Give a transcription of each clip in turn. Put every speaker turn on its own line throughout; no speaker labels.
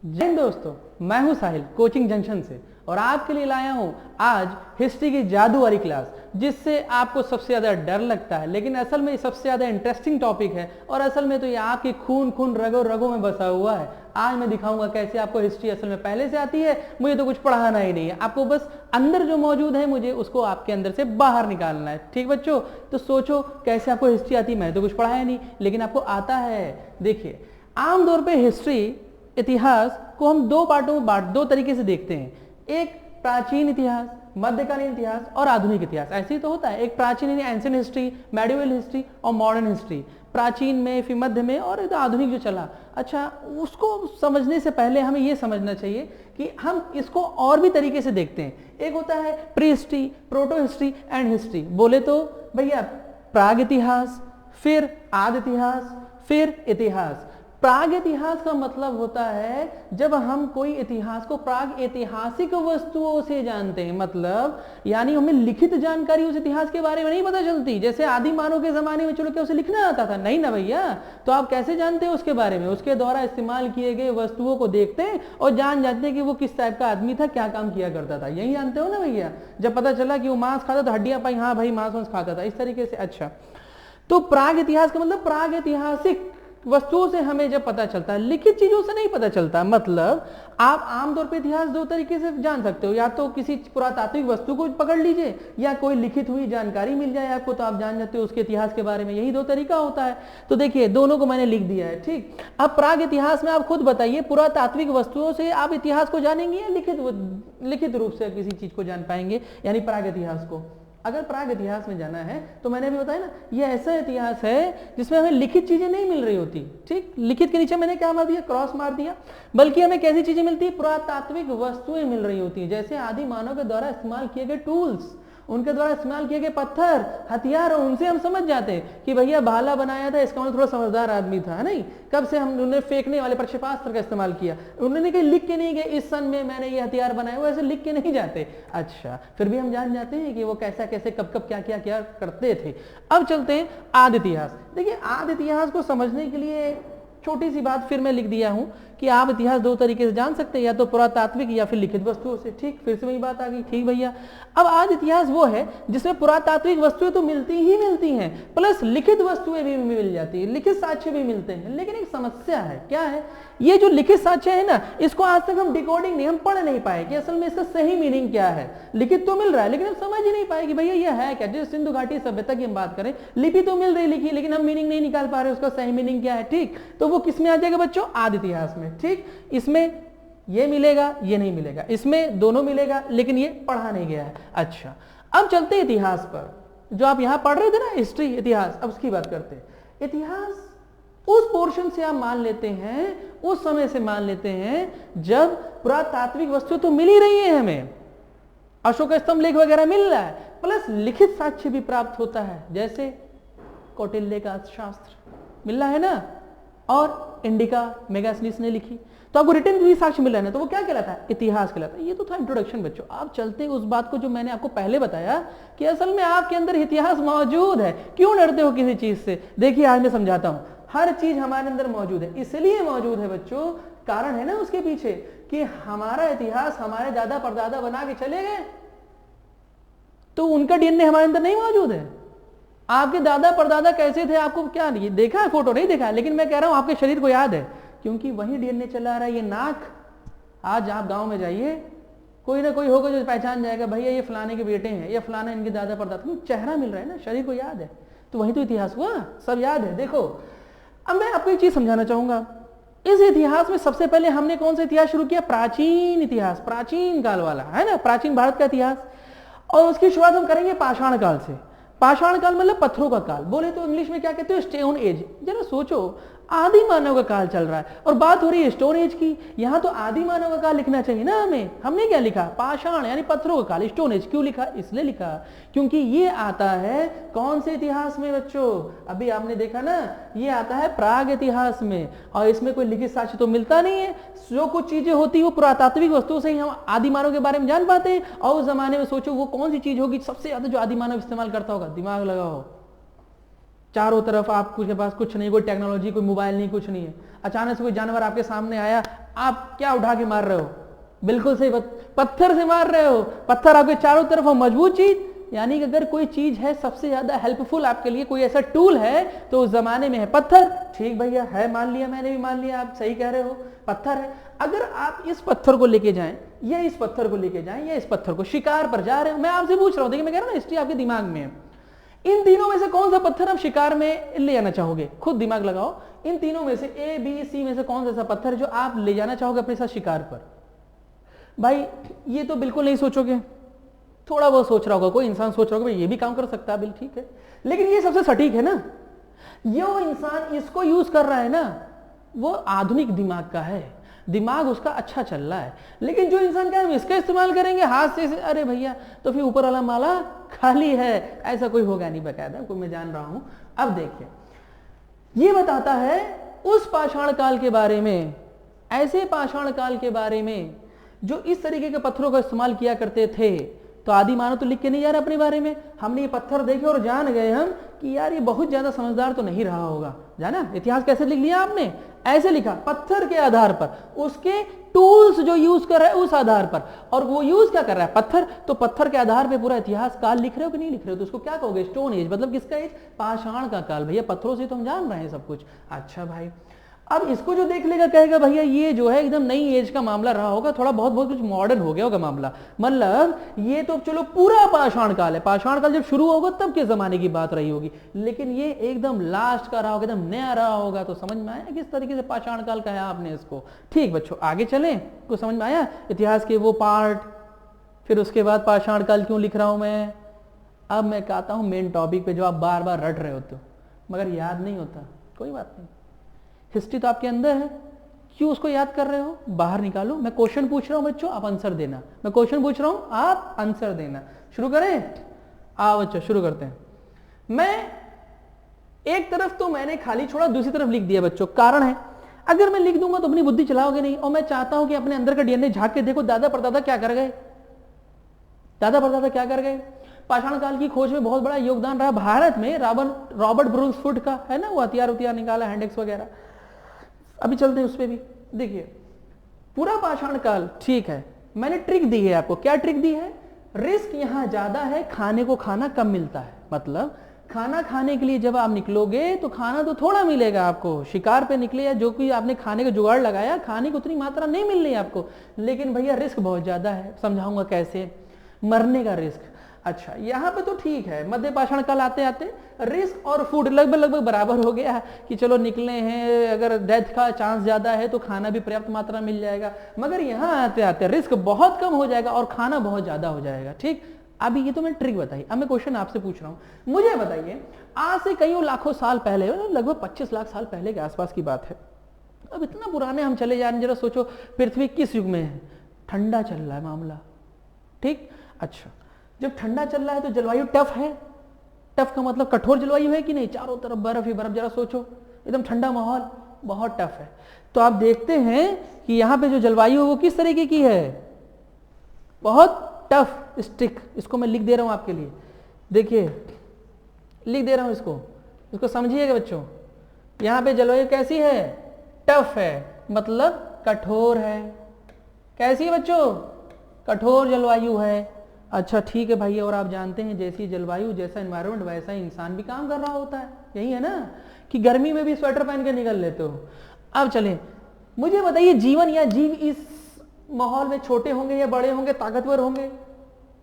जय हिंद दोस्तों, मैं हूं साहिल कोचिंग जंक्शन से और आपके लिए लाया हूं आज हिस्ट्री की जादू वाली क्लास, जिससे आपको सबसे ज्यादा डर लगता है लेकिन असल में सबसे ज्यादा इंटरेस्टिंग टॉपिक है और असल में तो ये आपके खून खून रगों रगों में बसा हुआ है। आज मैं दिखाऊंगा कैसे आपको हिस्ट्री असल में पहले से आती है। मुझे तो कुछ पढ़ाना ही नहीं है, आपको बस अंदर जो मौजूद है मुझे उसको आपके अंदर से बाहर निकालना है। ठीक बच्चों, तो सोचो कैसे आपको हिस्ट्री आती है। मैंने तो कुछ पढ़ाया नहीं लेकिन आपको आता है। देखिए, आमतौर पर हिस्ट्री इतिहास को हम दो पार्टों में दो तरीके से देखते हैं। एक प्राचीन इतिहास, मध्यकालीन इतिहास और आधुनिक इतिहास। ऐसे ही तो होता है, एक प्राचीन एंशिएंट हिस्ट्री, मेडिवल हिस्ट्री और मॉडर्न हिस्ट्री। प्राचीन में, फिर मध्य में और आधुनिक जो चला। अच्छा, उसको समझने से पहले हमें यह समझना चाहिए कि हम इसको और भी तरीके से देखते हैं। एक होता है pre history, proto history and history. बोले तो भैया प्राग इतिहास, फिर आदि इतिहास, फिर इतिहास। प्राग इतिहास का मतलब होता है जब हम कोई इतिहास को प्राग ऐतिहासिक वस्तुओं से जानते हैं। मतलब यानी हमें लिखित जानकारी उस इतिहास के बारे में नहीं पता चलती। जैसे आदि मानव के जमाने में चलो क्या उसे लिखना आता था? नहीं ना भैया। तो आप कैसे जानते हैं उसके बारे में? उसके द्वारा इस्तेमाल किए गए वस्तुओं को देखते हैं और जान जाते हैं कि वो किस टाइप का आदमी था, क्या काम किया करता था। यही जानते हो ना भैया। जब पता चला कि वो मांस खाता था, हड्डियां पाई, हाँ भाई मांस वांस खाता था, इस तरीके से। अच्छा, तो प्राग इतिहास का मतलब प्राग ऐतिहासिक वस्तुओं से हमें जब पता चलता है, लिखित चीजों से नहीं पता चलता। मतलब आप आमतौर पे इतिहास दो तरीके से जान सकते हो, या तो किसी पुरातात्विक वस्तु को पकड़ लीजिए या कोई लिखित हुई जानकारी मिल जाए आपको, तो आप जान जाते हो उसके इतिहास के बारे में। यही दो तरीका होता है। तो देखिए, दोनों को मैंने लिख दिया है। ठीक, अब प्राग इतिहास में आप खुद बताइए, पुरातात्विक वस्तुओं से आप इतिहास को जानेंगे या लिखित रूप से किसी चीज को जान पाएंगे, यानी प्राग इतिहास को? अगर प्राग इतिहास में जाना है तो मैंने भी बताया ना, ये ऐसा इतिहास है जिसमें हमें लिखित चीजें नहीं मिल रही होती। ठीक, लिखित के नीचे मैंने क्या मार दिया? क्रॉस मार दिया। बल्कि हमें कैसी चीजें मिलती है? पुरातात्विक वस्तुएं मिल रही होती है। जैसे आदि मानव के द्वारा इस्तेमाल किए गए टूल्स, उनके द्वारा इस्तेमाल किए गए पत्थर, हथियार, उनसे हम समझ जाते हैं कि भैया भाला बनाया था, इसका मतलब थोड़ा समझदार आदमी था, है नहीं? कब से हमने फेंकने वाले प्रक्षेपास्त्र का इस्तेमाल किया। उन्होंने कहीं लिख के नहीं गए इस सन में मैंने ये हथियार बनाया, वो ऐसे लिख के नहीं जाते। अच्छा, फिर भी हम जान जाते हैं कि वो कैसा कैसे कब कब क्या क्या क्या करते थे। अब चलते हैं आदि इतिहास। देखिए, आदि इतिहास को समझने के लिए छोटी सी बात फिर मैं लिख दिया हूं कि आप इतिहास दो तरीके से जान सकते हैं, या तो पुरातात्विक या फिर लिखित वस्तुओं से। ठीक, फिर से वही बात आ गई। ठीक भैया, अब आज इतिहास वो है जिसमें पुरातात्विक वस्तुएं तो मिलती ही मिलती हैं, प्लस लिखित वस्तुएं भी मिल जाती है, लिखित साक्ष्य भी मिलते हैं। लेकिन एक समस्या है। क्या है? ये जो लिखित साक्ष्य है ना, इसको आज तक हम डिकोडिंग नहीं, हम पढ़ नहीं पाए कि असल में इसका सही मीनिंग क्या है। लिखित तो मिल रहा है लेकिन हम समझ ही नहीं पाए कि भैया ये है क्या। जैसे सिंधु घाटी सभ्यता की हम बात करें, लिपि तो मिल रही लिखी, लेकिन हम मीनिंग नहीं निकाल पा रहे उसका सही मीनिंग क्या है। ठीक, तो वो किस में आ जाएगा बच्चों? आदि इतिहास में। ठीक, इसमें ये मिलेगा, ये नहीं मिलेगा, इसमें दोनों मिलेगा, लेकिन ये पढ़ा नहीं गया है। अच्छा, अब चलते इतिहास पर। जो आप यहां पढ़ रहे थे ना, हिस्ट्री, इतिहास, अब उसकी बात करते हैं। इतिहास उस पोर्शन से आप मान लेते हैं, उस समय से मान लेते हैं जब पुरातात्विक वस्तु तो मिल ही रही है, हमें अशोक स्तंभ लेख वगैरह मिल रहा है, प्लस लिखित साक्ष्य भी प्राप्त होता है। जैसे कौटिल्य का शास्त्र मिल रहा है ना, और इंडिका मेगास्थनीज ने लिखी, तो आपको रिटन भी साक्ष्य मिल रहा है ना, तो वो क्या कहलाता है? इतिहास कहलाता है। ये तो था इंट्रोडक्शन बच्चों। आप चलते हैं उस बात को जो मैंने आपको पहले बताया कि असल में आपके अंदर इतिहास मौजूद है। क्यों डरते हो किसी चीज से? देखिए, आज मैं समझाता हूं। हर चीज हमारे अंदर मौजूद है, इसलिए मौजूद है बच्चों, कारण है ना उसके पीछे कि हमारा इतिहास हमारे दादा परदादा बना के चले गए, तो उनका डीएनए हमारे अंदर नहीं मौजूद है। आपके दादा परदादा कैसे थे आपको क्या नहीं देखा है? फोटो नहीं देखा है, लेकिन मैं कह रहा हूं आपके शरीर को याद है, क्योंकि वही डीएनए चला रहा है। ये नाक, आज आप गांव में जाइए, कोई ना कोई होगा जो पहचान जाएगा, भैया ये फलाने के बेटे हैं, या फलाना इनके दादा परदादा, क्योंकि चेहरा मिल रहा है ना, शरीर को याद है, तो वही तो इतिहास हुआ, सब याद है। देखो, अब मैं आपको एक चीज समझाना चाहूंगा। इस इतिहास में सबसे पहले हमने कौन सा इतिहास शुरू किया? प्राचीन इतिहास, प्राचीन काल वाला, है ना, प्राचीन भारत का इतिहास। और उसकी शुरुआत हम करेंगे पाषाण काल से। पाषाण काल मतलब पत्थरों का काल। बोले तो इंग्लिश में क्या कहते हो? Stone age. जरा सोचो, आदि मानव का काल चल रहा है और बात हो रही है स्टोन एज की। यहां तो आदि मानव का काल लिखना चाहिए ना हमें। हमने क्या लिखा? पाषाण यानी पत्थरों का काल। स्टोन एज क्यों लिखा? इसलिए लिखा क्योंकि ये आता है कौन से इतिहास में बच्चों? अभी आपने देखा ना, ये आता है प्राग इतिहास में, और इसमें कोई लिखित साक्ष्य तो मिलता नहीं है। जो कुछ चीजें होती है वो पुरातात्विक वस्तुओं से ही हम आदि मानव के बारे में जान पाते हैं। और उस जमाने में सोचो वो कौन सी चीज होगी सबसे ज्यादा जो आदि मानव इस्तेमाल करता होगा? दिमाग लगाओ। चारों तरफ आपके पास कुछ नहीं, कोई टेक्नोलॉजी, कोई मोबाइल नहीं, कुछ नहीं है। अचानक से कोई जानवर आपके सामने आया, आप क्या उठा के मार रहे हो? बिल्कुल सही, पत्थर से मार रहे हो। पत्थर आपके चारों तरफ हो, मजबूत चीज, यानी कि अगर कोई चीज है सबसे ज्यादा हेल्पफुल आपके लिए, कोई ऐसा टूल है तो उस जमाने में है पत्थर। ठीक भैया है, मान लिया, मैंने भी मान लिया, आप सही कह रहे हो, पत्थर है। अगर आप इस पत्थर को लेके जाएं या इस पत्थर को लेके जाएं या इस पत्थर को, शिकार पर जा रहे हो, मैं आपसे पूछ रहा हूं, देखिए मैं कह रहा हूं ना, हिस्ट्री आपके दिमाग में है, इन तीनों में से कौन सा पत्थर आप शिकार में ले जाना चाहोगे? खुद दिमाग लगाओ, इन तीनों में से ए बी सी में से कौन सा ऐसा पत्थर है जो आप ले जाना चाहोगे अपने साथ शिकार पर? भाई ये तो बिल्कुल नहीं सोचोगे, थोड़ा बहुत सोच रहा होगा कोई इंसान, सोच रहा होगा भाई ये भी काम कर सकता है, बिल्कुल ठीक है, लेकिन ये सबसे सटीक है ना। यो इंसान इसको यूज कर रहा है ना, वो आधुनिक दिमाग का है, दिमाग उसका अच्छा चल रहा है। लेकिन जो इंसान क्या है इसका इस्तेमाल करेंगे हाथ से, अरे भैया तो फिर ऊपर वाला माला खाली है, ऐसा कोई होगा नहीं, बकायदा कोई मैं जान रहा हूं। अब देखिए ये बताता है उस पाषाण काल के बारे में, ऐसे पाषाण काल के बारे में जो इस तरीके के पत्थरों का इस्तेमाल किया करते थे। तो आदि मानव तो लिख के नहीं जा रहा अपने बारे में, हमने ये पत्थर देखे और जान गए हम कि यार ये बहुत ज्यादा समझदार तो नहीं रहा होगा, जाना। इतिहास कैसे लिख लिया आपने? ऐसे लिखा, पत्थर के आधार पर, उसके टूल्स जो यूज कर रहा है उस आधार पर, और वो यूज क्या कर रहा है? पत्थर। तो पत्थर के आधार पे पूरा इतिहास काल लिख रहे हो कि नहीं लिख रहे हो? तो उसको क्या कहोगे? स्टोन एज, मतलब किसका एज? पाषाण का काल। भैया पत्थरों से तो हम जान रहे हैं सब कुछ। अच्छा भाई, अब इसको जो देख लेगा कहेगा भैया ये जो है एकदम नई एज का मामला रहा होगा, थोड़ा बहुत बहुत कुछ मॉडर्न हो गया होगा मामला, मतलब ये तो चलो पूरा पाषाण काल है, पाषाण काल जब शुरू होगा तब के जमाने की बात रही होगी, लेकिन ये एकदम लास्ट का रहा होगा, एकदम नया रहा होगा। तो समझ में आया किस तरीके से पाषाण काल कहा आपने इसको? ठीक बच्चों, आगे चलें, कुछ समझ में आया इतिहास के वो पार्ट? फिर उसके बाद पाषाण काल क्यों लिख रहा हूं मैं? अब मैं कहता हूं मेन टॉपिक पे, जो आप बार बार रट रहे होते हो मगर याद नहीं होता, कोई बात नहीं, हिस्ट्री तो आपके अंदर है, क्यों उसको याद कर रहे हो? बाहर निकालो। मैं क्वेश्चन पूछ रहा हूं बच्चों, आप आंसर देना। मैं क्वेश्चन पूछ रहा हूं, आप आंसर देना। शुरू करें? आओ बच्चों शुरू करते हैं। मैं एक तरफ तो मैंने खाली छोड़ा, दूसरी तरफ लिख दिया बच्चों। कारण है, अगर मैं लिख दूंगा तो अपनी बुद्धि चलाओगे नहीं, और मैं चाहता हूं कि अपने अंदर का डीएनए झांक के देखो दादा परदादा क्या कर गए, दादा परदादा क्या कर गए। पाषाण काल की खोज में बहुत बड़ा योगदान रहा भारत में रॉबर्ट ब्रूंसफुट का, है ना, वो हथियार निकाला, हैंडेक्स वगैरह। अभी चलते हैं उस पर भी। देखिए पूरा पाषाण काल, ठीक है, मैंने ट्रिक दी है आपको। क्या ट्रिक दी है? रिस्क यहां ज्यादा है, खाने को खाना कम मिलता है। मतलब खाना खाने के लिए जब आप निकलोगे तो खाना तो थोड़ा मिलेगा आपको, शिकार पे निकले या जो कोई आपने खाने का जुगाड़ लगाया, खाने की उतनी मात्रा नहीं मिल रही आपको, लेकिन भैया रिस्क बहुत ज्यादा है। समझाऊंगा कैसे। मरने का रिस्क। अच्छा यहाँ पे तो ठीक है, मध्य पाषाण काल आते आते रिस्क और फूड लगभग बराबर हो गया कि चलो निकले हैं, अगर डेथ का चांस ज्यादा है तो खाना भी पर्याप्त मात्रा मिल जाएगा, मगर यहाँ आते आते रिस्क बहुत कम हो जाएगा और खाना बहुत ज्यादा हो जाएगा। ठीक, अभी ये तो मैंने ट्रिक बताई। अब मैं क्वेश्चन आपसे पूछ रहा हूं, मुझे बताइए आज से कई लाखों साल पहले, लगभग 25 लाख साल पहले के आसपास की बात है, अब इतना पुराने हम चले जा रहे हैं, जरा सोचो पृथ्वी किस युग में है? ठंडा चल रहा है मामला, ठीक। अच्छा जब ठंडा चल रहा है तो जलवायु टफ है। टफ का मतलब कठोर जलवायु है कि नहीं? चारों तरफ बर्फ ही बर्फ, जरा सोचो एकदम ठंडा माहौल, बहुत टफ है। तो आप देखते हैं कि यहाँ पे जो जलवायु है वो किस तरीके की है? बहुत टफ स्टिक। इसको मैं लिख दे रहा हूं आपके लिए, देखिए लिख दे रहा हूं इसको समझिएगा बच्चों। यहाँ पे जलवायु कैसी है? टफ है, मतलब कठोर है। कैसी है बच्चों? कठोर जलवायु है। अच्छा ठीक है भाई, और आप जानते हैं जैसी जलवायु, जैसा एनवायरनमेंट, वैसा इंसान भी काम कर रहा होता है। यही है ना कि गर्मी में भी स्वेटर पहन के निकल लेते हो। अब चलें, मुझे बताइए जीवन या जीव इस माहौल में छोटे होंगे या बड़े होंगे, ताकतवर होंगे?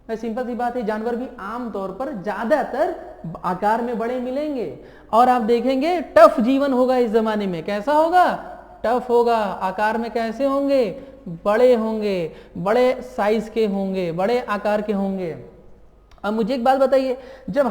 मैं सिंपल सी बात है, जानवर भी आमतौर पर ज्यादातर आकार में बड़े मिलेंगे, और आप देखेंगे टफ जीवन होगा इस जमाने में। कैसा होगा? टफ होगा। आकार में कैसे होंगे? बड़े होंगे, बड़े साइज के होंगे, बड़े आकार के होंगे। अब मुझे एक बात बताइए, जब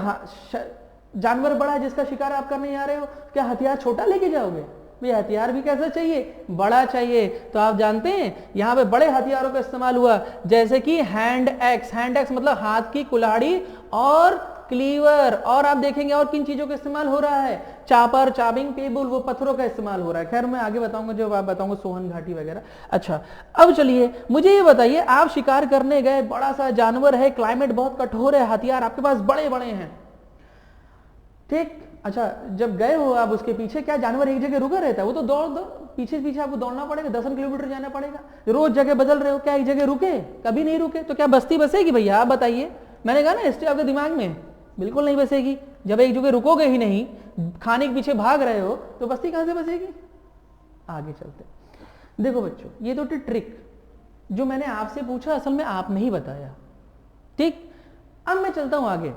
जानवर बड़ा है जिसका शिकार आप करने जा रहे हो, क्या हथियार छोटा लेके जाओगे? भाई हथियार भी कैसा चाहिए? बड़ा चाहिए। तो आप जानते हैं यहाँ पे बड़े हथियारों का इस्तेमाल हुआ, जैसे कि हैंड एक्स। हैंड एक्स मतलब हाथ की कुल्हाड़ी और क्लीवर। और आप देखेंगे और किन चीजों का इस्तेमाल हो रहा है? चापर, चाबिंग, पेबुल, वो पत्थरों का इस्तेमाल हो रहा है। खैर मैं आगे बताऊंगा, जब आप बताऊंगा सोहन घाटी वगैरह। अच्छा अब चलिए मुझे ये बताइए, आप शिकार करने गए, बड़ा सा जानवर है, क्लाइमेट बहुत कठोर है, हथियार आपके पास बड़े बड़े हैं, ठीक। अच्छा, जब गए हो आप उसके पीछे, क्या जानवर एक जगह रुका रहता है? वो तो दौड़ दो पीछे पीछे आपको दौड़ना पड़ेगा, 10 किलोमीटर जाना पड़ेगा, रोज जगह बदल रहे हो, क्या एक जगह रुके? कभी नहीं रुके, तो क्या बस्ती बसेगी भैया? आप बताइए। मैंने कहा ना हिस्ट्री आपके दिमाग में बिल्कुल नहीं बसेगी। जब एक जगह रुकोगे ही नहीं, खाने के पीछे भाग रहे हो, तो बस्ती कहां से बसेगी? आगे चलते देखो बच्चों, ये तो ट्रिक जो मैंने आपसे पूछा असल में आपने ही बताया, ठीक। अब मैं चलता हूं आगे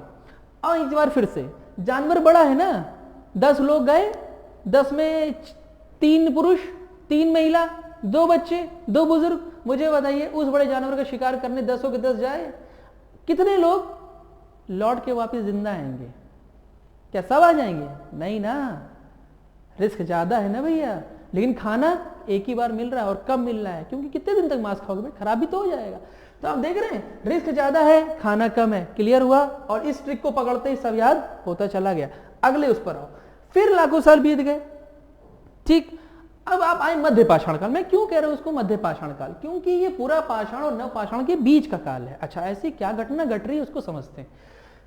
और एक बार फिर से, जानवर बड़ा है ना, 10 लोग गए, 10 में 3 पुरुष, 3 महिला, 2 बच्चे, 2 बुजुर्ग। मुझे बताइए उस बड़े जानवर का शिकार करने 10 के 10 जाए, कितने लोग लौट के वापस जिंदा आएंगे? क्या सब आ जाएंगे? नहीं ना, रिस्क ज्यादा है ना भैया। लेकिन खाना एक ही बार मिल रहा है, और कब मिल रहा है? क्योंकि कितने दिन तक मांस खाओगे भाई, खराब भी तो हो जाएगा। तो आप देख रहे हैं रिस्क ज्यादा है, खाना कम है। क्लियर हुआ? और इस ट्रिक को पकड़ते ही सब याद होता चला गया। अगले उस पर आओ, फिर लाखों साल बीत गए, ठीक। अब आप आए मध्य पाषाण काल। मैं क्यों कह रहा हूं उसको मध्य पाषाण काल? क्योंकि ये पूरा पाषाण और नव पाषाण के बीच का काल है। अच्छा, ऐसी क्या घटना घट रही है उसको समझते हैं।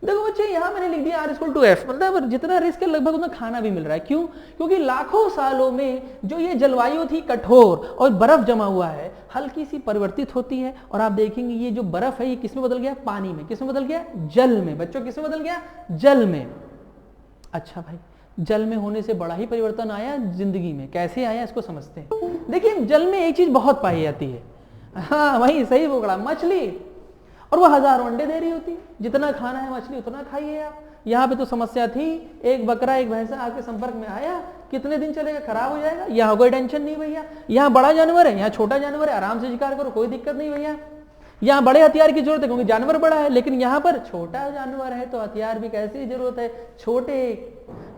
देखो बच्चे, यहां मैंने लिख दिया R=F, मतलब जितना रिस्क है लगभग उतना खाना भी मिल रहा है। क्यों? क्योंकि लाखों सालों में जो ये जलवायु थी कठोर और बर्फ जमा हुआ है, हल्की सी परिवर्तित होती है, और आप देखेंगे ये जो बर्फ है ये किसमें बदल गया? पानी में। किसमें बदल गया? जल में। बच्चों किसमें बदल गया? जल में। अच्छा भाई, जल में होने से बड़ा ही परिवर्तन आया जिंदगी में। कैसे आया इसको समझते हैं। देखिए, जल में एक चीज बहुत पाई जाती है, हाँ वही सही पकड़ा, मछली। और वो हजारों अंडे दे रही होती है। जितना खाना है मछली उतना खाइए आप। यहाँ पे तो समस्या थी, एक बकरा एक भैंसा आपके संपर्क में आया, कितने दिन चलेगा? खराब हो जाएगा। यहाँ कोई टेंशन नहीं भैया, यहाँ बड़ा जानवर है, यहाँ छोटा जानवर है, आराम से शिकार करो, कोई दिक्कत नहीं भैया। यहाँ बड़े हथियार की जरूरत है क्योंकि जानवर बड़ा है, लेकिन यहाँ पर छोटा जानवर है तो हथियार भी कैसी जरूरत है? छोटे।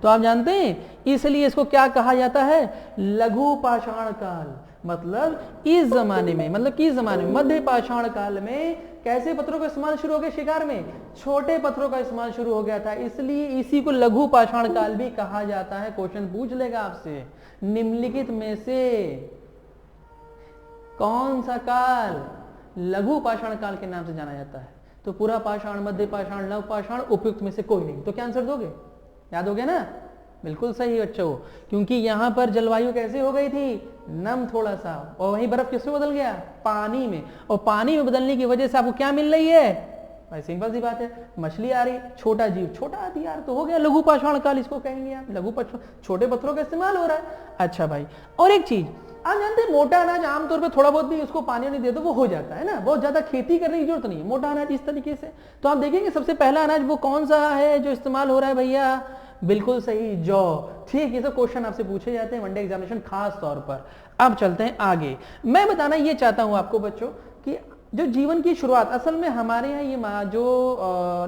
तो आप जानते हैं इसलिए इसको क्या कहा जाता है? लघु पाषाण काल। मतलब इस जमाने में, मतलब किस जमाने में? मध्य पाषाण काल में कैसे पत्थरों का इस्तेमाल शुरू हो गया शिकार में? छोटे पत्थरों का इस्तेमाल शुरू हो गया था, इसलिए इसी को लघु पाषाण काल भी कहा जाता है। क्वेश्चन पूछ लेगा आपसे, निम्नलिखित में से कौन सा काल लघु पाषाण काल के नाम से जाना जाता है? तो पूरा पाषाण, मध्य पाषाण, नव पाषाण, उपयुक्त में से कोई नहीं। तो क्या आंसर दोगे? याद हो गया ना? बिल्कुल सही बच्चों, क्योंकि यहां पर जलवायु कैसे हो गई थी? नम थोड़ा सा, और वहीं बर्फ किसमें बदल गया? पानी में। और पानी में बदलने की वजह से आपको क्या मिल रही है? भाई सिंपल सी बात है, मछली आ रही, छोटा जीव, छोटा हथियार, तो हो गया लघु पाषाण काल। इसको कहेंगे आप लघु पाषाण, छोटे पत्थरों का इस्तेमाल हो रहा है। अच्छा भाई, और एक चीज आप जानते हैं, मोटा अनाज आमतौर पे थोड़ा बहुत भी उसको पानी नहीं दे दो वो हो जाता है ना, बहुत ज्यादा खेती करने की जरूरत नहीं है मोटा अनाज इस तरीके से। तो आप देखेंगे सबसे पहला अनाज वो कौन सा है जो इस्तेमाल हो रहा है भैया? बिल्कुल सही, जौ। ठीक, ये सब क्वेश्चन आपसे पूछे जाते हैं वनडे एग्जामिनेशन खास तौर पर। अब चलते हैं आगे। मैं बताना ये चाहता हूं आपको बच्चों कि जो जीवन की शुरुआत असल में हमारे यहाँ ये जो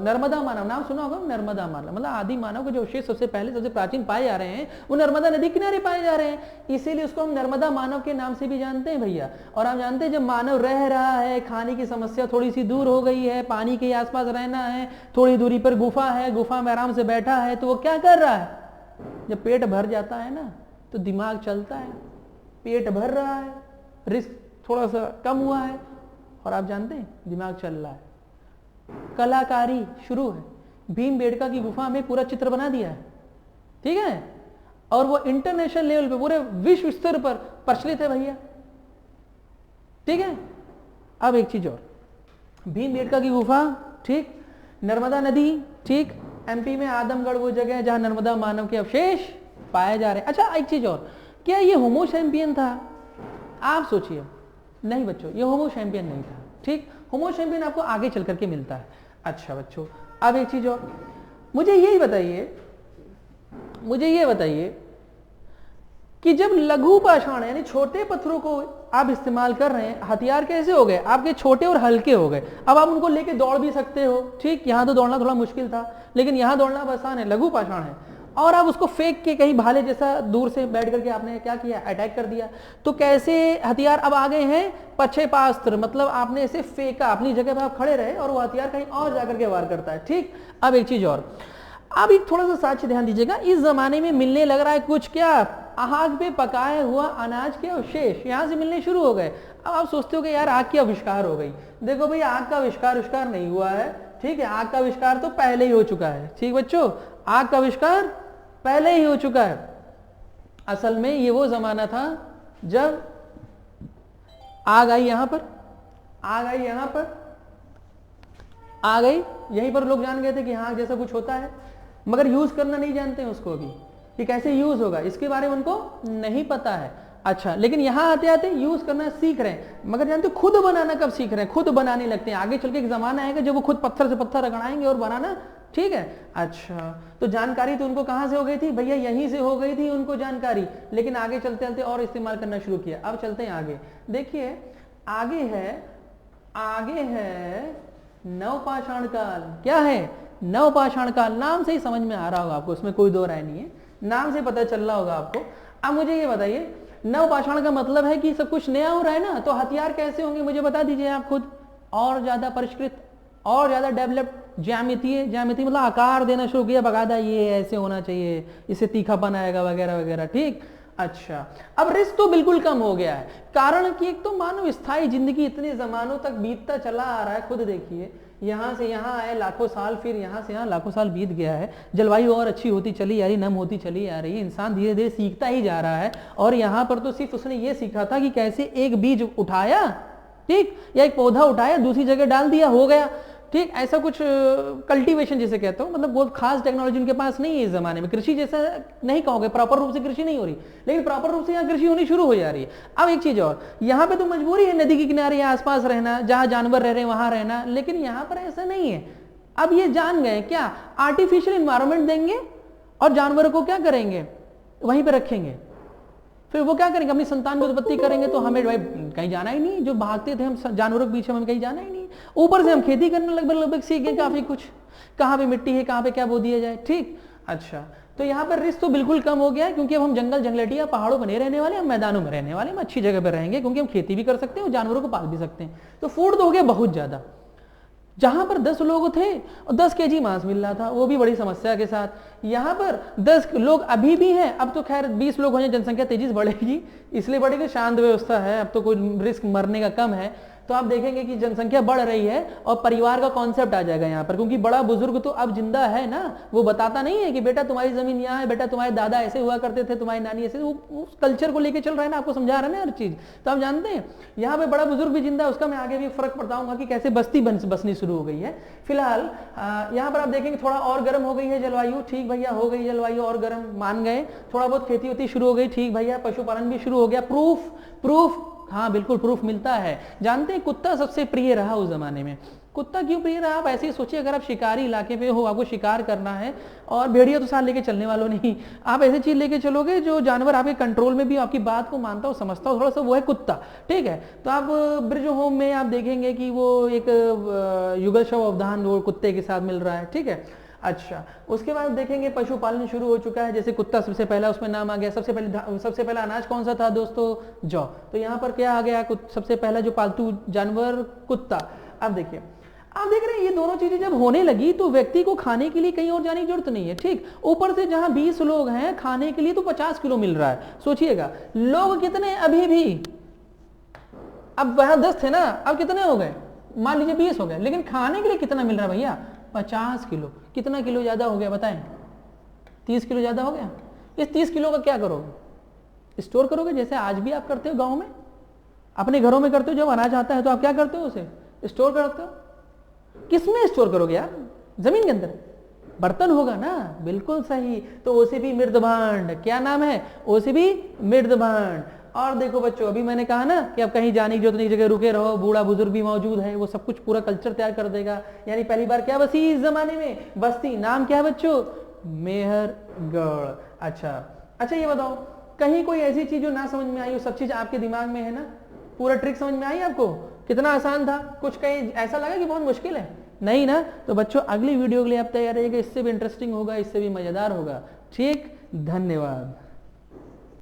नर्मदा मानव, नाम सुना होगा नर्मदा मानव, मतलब आदि मानव के जो अवशेष सबसे पहले सबसे प्राचीन पाए जा रहे हैं वो नर्मदा नदी किनारे पाए जा रहे हैं, इसीलिए उसको हम नर्मदा मानव के नाम से भी जानते हैं भैया। और आप जानते हैं जब मानव रह रहा है, खाने की समस्या थोड़ी सी दूर हो गई है, पानी के आसपास रहना है, थोड़ी दूरी पर गुफा है, गुफा में आराम से बैठा है, तो वो क्या कर रहा है? जब पेट भर जाता है ना तो दिमाग चलता है, पेट भर रहा है, रिस्क थोड़ा सा कम हुआ है, और आप जानते हैं दिमाग चल रहा है, कलाकारी शुरू है। भीमबेटका की गुफा में पूरा चित्र बना दिया है, ठीक है, और वो इंटरनेशनल लेवल पे पूरे विश्व स्तर पर प्रचलित है भैया, ठीक है। अब एक चीज और, भीमबेटका की गुफा, ठीक, नर्मदा नदी, ठीक, एमपी में आदमगढ़ वो जगह है जहां नर्मदा मानव के अवशेष पाए जा रहे हैं। अच्छा एक चीज और, क्या ये होमो सैपियन था? आप सोचिए, नहीं बच्चों ये होमो सैपियन नहीं था, ठीक, होमो सैपियन आपको आगे चल करके मिलता है। अच्छा बच्चों, अब एक चीज और, मुझे ये बताइए कि जब लघु पाषाण यानी छोटे पत्थरों को आप इस्तेमाल कर रहे हैं, हथियार कैसे हो गए आपके? छोटे और हल्के हो गए। अब आप उनको लेके दौड़ भी सकते हो, ठीक, यहां तो दौड़ना थोड़ा मुश्किल था, लेकिन यहां दौड़ना आसान है, लघु पाषाण है। और आप उसको फेंक के कहीं भाले जैसा दूर से बैठ करके आपने क्या किया? अटैक कर दिया। तो कैसे हथियार अब आ गए हैं? पक्षेपास्त्र, मतलब आपने इसे फेंका, अपनी जगह पर आप खड़े रहे और वो हथियार कहीं और जाकर के वार करता है, ठीक। अब एक चीज और, अब एक थोड़ा सा साक्ष्य ध्यान दीजिएगा, इस जमाने में मिलने लग रहा है कुछ क्या? आग पे पकाया हुआ अनाज के अवशेष यहां से मिलने शुरू हो गए। अब आप सोचते हो कि यार आग की आविष्कार हो गई। देखो भाई, आग का आविष्कार नहीं हुआ है, ठीक है, आग का आविष्कार तो पहले ही हो चुका है, ठीक बच्चों, आग का आविष्कार पहले ही हो चुका है। असल में ये वो जमाना था जब आग आई यहां पर, आग आई यहां पर, आ गई यहीं पर, लोग जान गए थे कि हाँ जैसा कुछ होता है, मगर यूज करना नहीं जानते हैं उसको अभी कि कैसे यूज होगा, इसके बारे में उनको नहीं पता है। अच्छा, लेकिन यहां आते आते यूज करना सीख रहे हैं, मगर जानते खुद बनाना कब सीख रहे हैं? खुद बनाने लगते हैं। आगे चल के एक जमाना आएगा जब वो खुद पत्थर से पत्थर रगड़ाएंगे और बनाना, ठीक है। अच्छा, तो जानकारी तो उनको कहां से हो गई थी भैया? यहीं से हो गई थी उनको जानकारी, लेकिन आगे चलते चलते और इस्तेमाल करना शुरू किया। अब चलते हैं आगे, देखिए आगे है नवपाषाण काल। क्या है? नवपाषाण काल। नाम से ही समझ में आ रहा होगा आपको, उसमें कोई दो राय नहीं है, नाम से पता चल रहा होगा आपको। अब मुझे ये बताइए, नवपाषाण का मतलब है कि सब कुछ नया हो रहा है ना, तो हथियार कैसे होंगे मुझे बता दीजिए आप खुद। और ज्यादा परिष्कृत, और ज्यादा डेवलप्ड, ज्यामितीय मतलब आकार देना शुरू किया, बकायदा ये ऐसे होना चाहिए, इससे तीखापन आएगा वगैरह वगैरह, ठीक। अच्छा, अब रिस्क तो बिल्कुल कम हो गया है, कारण कि एक तो मानव स्थायी जिंदगी इतने जमानों तक बीतता चला आ रहा है। खुद देखिए, यहां से यहां आए लाखों साल, फिर यहां से यहां लाखों साल बीत गया है, जलवायु और अच्छी होती चली आ रही, नम होती चली आ रही है, इंसान धीरे धीरे सीखता ही जा रहा है। और यहां पर तो सिर्फ उसने ये सीखा था कि कैसे एक बीज उठाया, ठीक, या एक पौधा उठाया दूसरी जगह डाल दिया, हो गया, ठीक। ऐसा कुछ कल्टीवेशन जिसे कहते हो, मतलब बहुत खास टेक्नोलॉजी उनके पास नहीं है इस जमाने में। कृषि जैसा नहीं कहोगे, प्रॉपर रूप से कृषि नहीं हो रही, लेकिन प्रॉपर रूप से यहाँ कृषि होनी शुरू हो जा रही है। अब एक चीज और, यहाँ पे तो मजबूरी है नदी के किनारे या आसपास रहना, जहां जानवर रह रहे हैं वहां रहना, लेकिन यहाँ पर ऐसा नहीं है। अब ये जान गए क्या, आर्टिफिशियल इन्वायरमेंट देंगे और जानवरों को क्या करेंगे, वहीं पर रखेंगे, फिर वो क्या करेंगे, अपनी संतान की उत्पत्ति करेंगे। तो हमें भाई कहीं जाना ही नहीं, जो भागते थे हम जानवरों के पीछे, हमें कहीं जाना ही नहीं। ऊपर से हम खेती करने लगभग सीख गए काफी कुछ, कहाँ पे मिट्टी है, कहाँ पे क्या बो दिया जाए, ठीक। अच्छा, तो यहाँ पर रिस्क तो बिल्कुल कम हो गया है, क्योंकि अब हम जंगल जंगलटिया पहाड़ों पर नहीं रहने वाले, हम मैदानों में रहने वाले, हम अच्छी जगह पर रहेंगे, क्योंकि हम खेती भी कर सकते हैं और जानवरों को पाल भी सकते हैं। तो फूड तो हो गया बहुत ज्यादा। जहां पर 10 लोग थे और 10 केजी मांस मिल रहा था, वो भी बड़ी समस्या के साथ। यहां पर 10 लोग अभी भी हैं, अब तो खैर 20 लोग हो जाए, जनसंख्या तेजी से बढ़ेगी, इसलिए बढ़ेगी, शांत व्यवस्था है, अब तो कोई रिस्क मरने का कम है। तो आप देखेंगे कि जनसंख्या बढ़ रही है और परिवार का कॉन्सेप्ट आ जाएगा यहाँ पर, क्योंकि बड़ा बुजुर्ग तो अब जिंदा है ना, वो बताता नहीं है कि बेटा तुम्हारी जमीन यहाँ है, बेटा तुम्हारे दादा ऐसे हुआ करते थे, तुम्हारी नानी ऐसे, वो उस कल्चर को लेके चल रहा है ना, आपको समझा रहा है ना हर चीज। तो आप जानते हैं यहाँ पे बड़ा बुजुर्ग भी जिंदा है, उसका मैं आगे भी फर्क बताऊंगा कि कैसे बस्ती बसनी शुरू हो गई है। फिलहाल यहाँ पर आप देखेंगे थोड़ा और गर्म हो गई है जलवायु, ठीक भैया, हो गई जलवायु और गर्म, मान गए। थोड़ा बहुत खेती होती शुरू हो गई, ठीक भैया, पशुपालन भी शुरू हो गया। प्रूफ, हाँ बिल्कुल प्रूफ मिलता है। जानते हैं कुत्ता सबसे प्रिय रहा उस जमाने में। कुत्ता क्यों प्रिय रहा? आप ऐसे ही सोचिए, अगर आप शिकारी इलाके पे हो, आपको शिकार करना है, और भेड़िया तो साथ लेके चलने वालों नहीं, आप ऐसी चीज लेके चलोगे जो जानवर आपके कंट्रोल में भी, आपकी बात को मानता हो, समझता हो थोड़ा सा, वो है कुत्ता, ठीक है। तो आप ब्रिज होम में आप देखेंगे कि वो एक युगल शव अवधान वो कुत्ते के साथ मिल रहा है, ठीक है। अच्छा, उसके बाद देखेंगे पशुपालन शुरू हो चुका है, जैसे कुत्ता सबसे पहला उसमें नाम आ गया। सबसे पहला अनाज कौन सा था दोस्तों? जौ। तो यहाँ पर क्या आ गया, सबसे पहला जो पालतू जानवर कुत्ता। अब देखिए, आप देख रहे हैं ये दोनों चीजें जब होने लगी तो व्यक्ति को खाने के लिए कहीं और जाने की जरूरत नहीं है, ठीक। ऊपर से जहां 20 लोग हैं, खाने के लिए तो 50 किलो मिल रहा है। सोचिएगा लोग कितने अभी भी, अब वहां 10 थे ना, अब कितने हो गए, मान लीजिए 20 हो गए, लेकिन खाने के लिए कितना मिल रहा है भैया? 50 किलो। कितना किलो ज्यादा हो गया बताएं? 30 किलो ज्यादा हो गया। इस 30 किलो का क्या करोगे? स्टोर करोगे, जैसे आज भी आप करते हो गांव में, अपने घरों में करते हो। जब अनाज आता है तो आप क्या करते हो? उसे स्टोर करते हो। किसमें स्टोर करोगे यार? जमीन के अंदर। बर्तन होगा ना, बिल्कुल सही। तो उसे भी मृदभांड, क्या नाम है? उसे भी मृदभांड। और देखो बच्चों, अभी मैंने कहा ना कि अब कहीं जाने की जरूरत नहीं, जगह रुके रहो, बूढ़ा बुजुर्ग भी मौजूद है, वो सब कुछ पूरा कल्चर तैयार कर देगा। यानी पहली बार क्या बसी इस जमाने में? बस्ती। नाम क्या है बच्चों? मेहरगढ़। अच्छा ये बताओ, कहीं कोई ऐसी चीज जो ना समझ में आई हो? सब चीज आपके दिमाग में है ना, पूरा ट्रिक समझ में आई आपको? कितना आसान था? कुछ कहीं ऐसा लगा कि बहुत मुश्किल है? नहीं ना? तो बच्चों अगली वीडियो के लिए आप तैयार रहिएगा, इससे भी इंटरेस्टिंग होगा, इससे भी मजेदार होगा, ठीक। धन्यवाद।